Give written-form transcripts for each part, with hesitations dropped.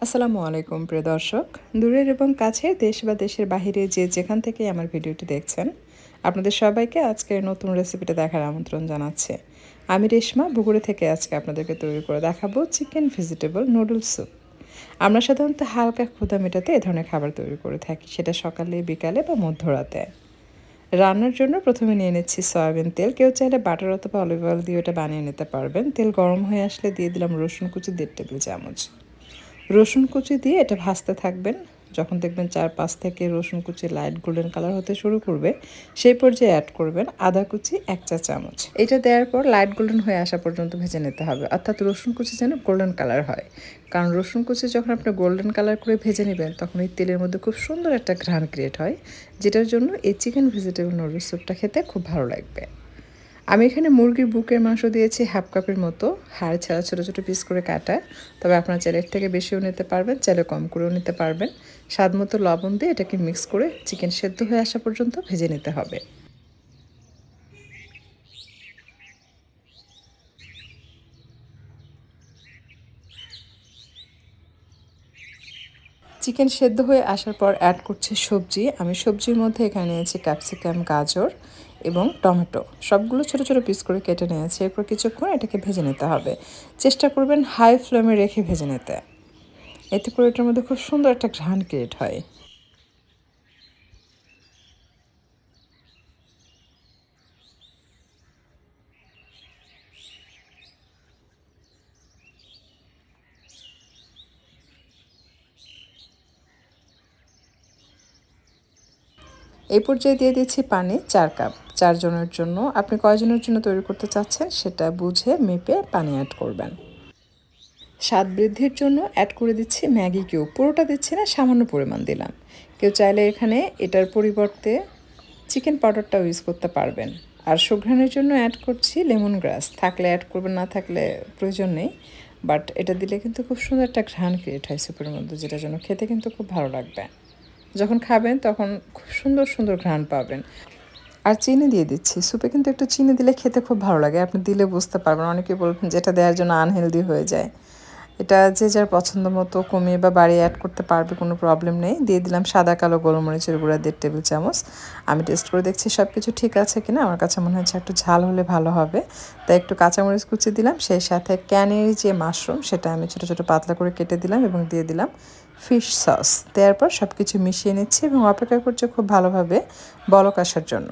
আসসালামু আলাইকুম প্রিয় দর্শক। দূরের এবং কাছের দেশ বা দেশের বাহিরে যে যেখান থেকে আমার ভিডিওটি দেখছেন, আপনাদের সবাইকে আজকের নতুন রেসিপিটা দেখার আমন্ত্রণ জানাচ্ছি। আমি রেশমা বগুড়া থেকে আজকে আপনাদেরকে তৈরি করে দেখাবো চিকেন ভেজিটেবল নুডলস স্যুপ। আমরা সাধারণত হালকা ক্ষুধা মেটাতে এ ধরনের খাবার তৈরি করে থাকি, সেটা সকালে, বিকালে বা মধ্যরাতে। রান্নার জন্য প্রথমে নিয়ে নিচ্ছি সয়াবিন তেল। কেউ চাইলে বাটার অথবা অলিভ অয়েল দিয়ে এটা বানিয়ে নিতে পারবেন। তেল গরম হয়ে আসলে দিয়ে দিলাম রসুন কুচি 1.5 টেবিল চামচ। রসুন কুচি দিয়ে এটা ভাজতে থাকবেন। যখন দেখবেন 4-5 থেকে রসুন কুচি লাইট গোল্ডেন কালার হতে শুরু করবে, সেই পর্যায়ে অ্যাড করবেন আদা কুচি 1 চা চামচ। এটা দেওয়ার পর লাইট গোল্ডেন হয়ে আসা পর্যন্ত ভেজে নিতে হবে, অর্থাৎ রসুন কুচি যেন গোল্ডেন কালার হয়। কারণ রসুন কুচি যখন আপনি গোল্ডেন কালার করে ভেজে নেবেন, তখন এই তেলের মধ্যে খুব সুন্দর একটা ঘ্রাণ ক্রিয়েট হয়, যেটার জন্য এই চিকেন ভেজিটেবল নুডলস স্যুপটা খেতে খুব ভালো লাগবে। আমি এখানে মুরগির বুকের মাংস দিয়েছি হাফ কাপের মতো, হাড় ছাড়া ছোটো ছোটো পিস করে কাটা। তবে আপনারা চাইলে এর থেকে বেশিও নিতে পারবেন, চাইলে কম করেও নিতে পারবেন। স্বাদ মতো লবণ দিয়ে এটাকে মিক্স করে চিকেন সেদ্ধ হয়ে আসা পর্যন্ত ভেজে নিতে হবে। চিকেন সেদ্ধ হয়ে আসার পর অ্যাড করছি সবজি। আমি সবজির মধ্যে এখানে নিয়েছি ক্যাপসিকাম, গাজর এবং টমেটো। সবগুলো ছোটো ছোটো পিস করে কেটে নিয়েছি। এরপর কিছুক্ষণ এটাকে ভেজে নিতে হবে। চেষ্টা করবেন হাই ফ্লেমে রেখে ভেজে নিতে। এতে করে এটার মধ্যে খুব সুন্দর একটা ঘ্রাণ ক্রিয়েট হয়। এই পর্যায়ে দিয়ে দিচ্ছি পানি 4 কাপ। 4 জনের জন্য। আপনি কয়জনের জন্য তৈরি করতে চাচ্ছেন সেটা বুঝে মেপে পানি অ্যাড করবেন। স্বাদ বৃদ্ধির জন্য অ্যাড করে দিচ্ছি ম্যাগি কিউব। পুরোটা দিচ্ছি না, সামান্য পরিমাণ দিলাম। কেউ চাইলে এখানে এটার পরিবর্তে চিকেন পাউডারটাও ইউজ করতে পারবেন। আর সুঘ্রাণের জন্য অ্যাড করছি লেমন গ্রাস। থাকলে অ্যাড করবেন, না থাকলে প্রয়োজন নেই। বাট এটা দিলে কিন্তু খুব সুন্দর একটা ঘ্রাণ ক্রিয়েট হয় স্যুপের মধ্যে, যেটার জন্য খেতে কিন্তু খুব ভালো লাগবে। যখন খাবেন তখন খুব সুন্দর সুন্দর ঘ্রাণ পাবেন। আর চিনি দিয়ে দিচ্ছি। স্যুপে কিন্তু একটু চিনি দিলে খেতে খুব ভালো লাগে। আপনি দিলে বুঝতে পারবেন। অনেকে বলবেন যে এটা দেওয়ার জন্য আনহেলদি হয়ে যায়। এটা যে যার পছন্দ মতো কমিয়ে বা বাড়িয়ে অ্যাড করতে পারবে, কোনো প্রবলেম নেই। দিয়ে দিলাম সাদা কালো গোলমরিচের গুঁড়া 1.5 টেবিল চামচ। আমি টেস্ট করে দেখছি সব কিছু ঠিক আছে কিনা। আমার কাছে মনে হচ্ছে একটু ঝাল হলে ভালো হবে, তাই একটু কাঁচামরিচ কুচি দিলাম। সেই সাথে ক্যানের যে মাশরুম, সেটা আমি ছোটো ছোটো পাতলা করে কেটে দিলাম এবং দিয়ে দিলাম ফিশ সস। দেওয়ার পর সব কিছু মিশিয়ে নিচ্ছি এবং অপেক্ষা করছি খুব ভালোভাবে বলক আসার জন্য।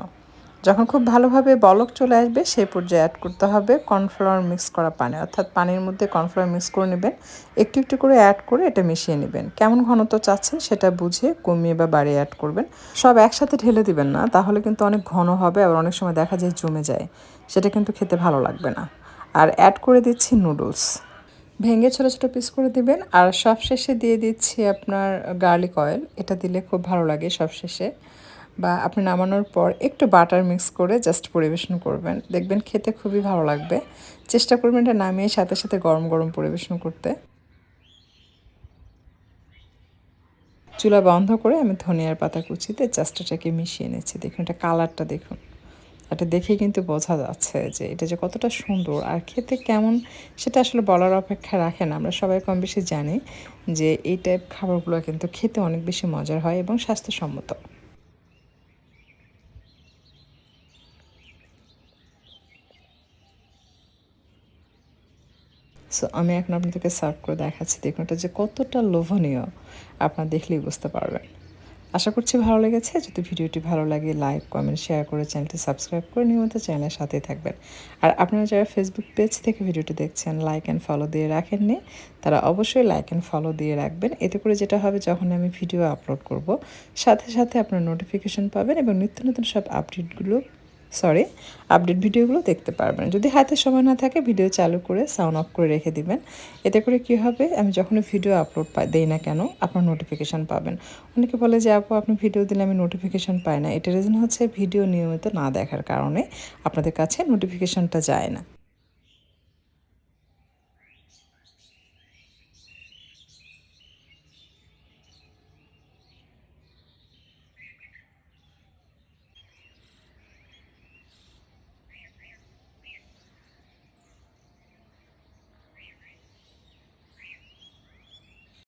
যখন খুব ভালোভাবে বলক চলে আসবে, সেই পর্যায়ে অ্যাড করতে হবে কর্নফ্লাওয়ার মিক্স করা পানি, অর্থাৎ পানির মধ্যে কর্নফ্লাওয়ার মিক্স করে নেবেন। একটু একটু করে অ্যাড করে এটা মিশিয়ে নেবেন। কেমন ঘনত্ব চাচ্ছেন সেটা বুঝে কমিয়ে বা বাড়িয়ে অ্যাড করবেন। সব একসাথে ঢেলে দিবেন না, তাহলে কিন্তু অনেক ঘন হবে, আবার অনেক সময় দেখা যায় জমে যায়। সেটা কিন্তু খেতে ভালো লাগবে না। আর অ্যাড করে দিচ্ছি নুডলস। ভেঙে ছোটো ছোটো পিস করে দিবেন। আর সবশেষে দিয়ে দিচ্ছি আপনার গার্লিক অয়েল। এটা দিলে খুব ভালো লাগে সবশেষে, বা আপনি নামানোর পর একটু বাটার মিক্স করে জাস্ট পরিবেশন করবেন, দেখবেন খেতে খুবই ভালো লাগবে। চেষ্টা করবেন এটা নামিয়ে সাথে সাথে গরম গরম পরিবেশন করতে। চুলা বন্ধ করে আমি ধনিয়ার পাতা কুচিতে জাস্ট এটাকে মিশিয়ে নিচ্ছি। দেখুন এটা কালারটা দেখুন। এটা দেখেই কিন্তু বোঝা যাচ্ছে যে এটা যে কতটা সুন্দর আর খেতে কেমন, সেটা আসলে বলার অপেক্ষা রাখে না। আমরা সবাই কম বেশি জানি যে এই টাইপ খাবারগুলো কিন্তু খেতে অনেক বেশি মজার হয় এবং স্বাস্থ্যসম্মত। সো আমি এখন আপনাদেরকে সার্ভ করে দেখাচ্ছি। দেখুন এটা যে কতটা লোভনীয়, আপনারা দেখলেই বুঝতে পারবেন। আশা করছি ভালো লেগেছে। যদি ভিডিওটি ভালো লাগে লাইক, কমেন্ট, শেয়ার করে চ্যানেলটি সাবস্ক্রাইব করে নিয়মিত চ্যানেলের সাথেই থাকবেন। আর আপনারা যারা ফেসবুক পেজ থেকে ভিডিওটি দেখছেন, লাইক অ্যান্ড ফলো দিয়ে রাখেননি, তারা অবশ্যই লাইক অ্যান্ড ফলো দিয়ে রাখবেন। এতে করে যেটা হবে, যখন আমি ভিডিও আপলোড করব, সাথে সাথে আপনার নোটিফিকেশন পাবেন এবং নিত্য নতুন সব আপডেট ভিডিওগুলো দেখতে পারবেন। যদি হাতে সময় না থাকে, ভিডিও চালু করে সাউন্ড অফ করে রেখে দিবেন। এতে করে কী হবে, আমি যখনই ভিডিও আপলোড দেই না কেন, আপনার নোটিফিকেশান পাবেন। অনেকে বলে যে আপু আপনি ভিডিও দিলে আমি নোটিফিকেশান পাই না। এটার রিজন হচ্ছে ভিডিও নিয়মিত না দেখার কারণে আপনাদের কাছে নোটিফিকেশানটা যায় না।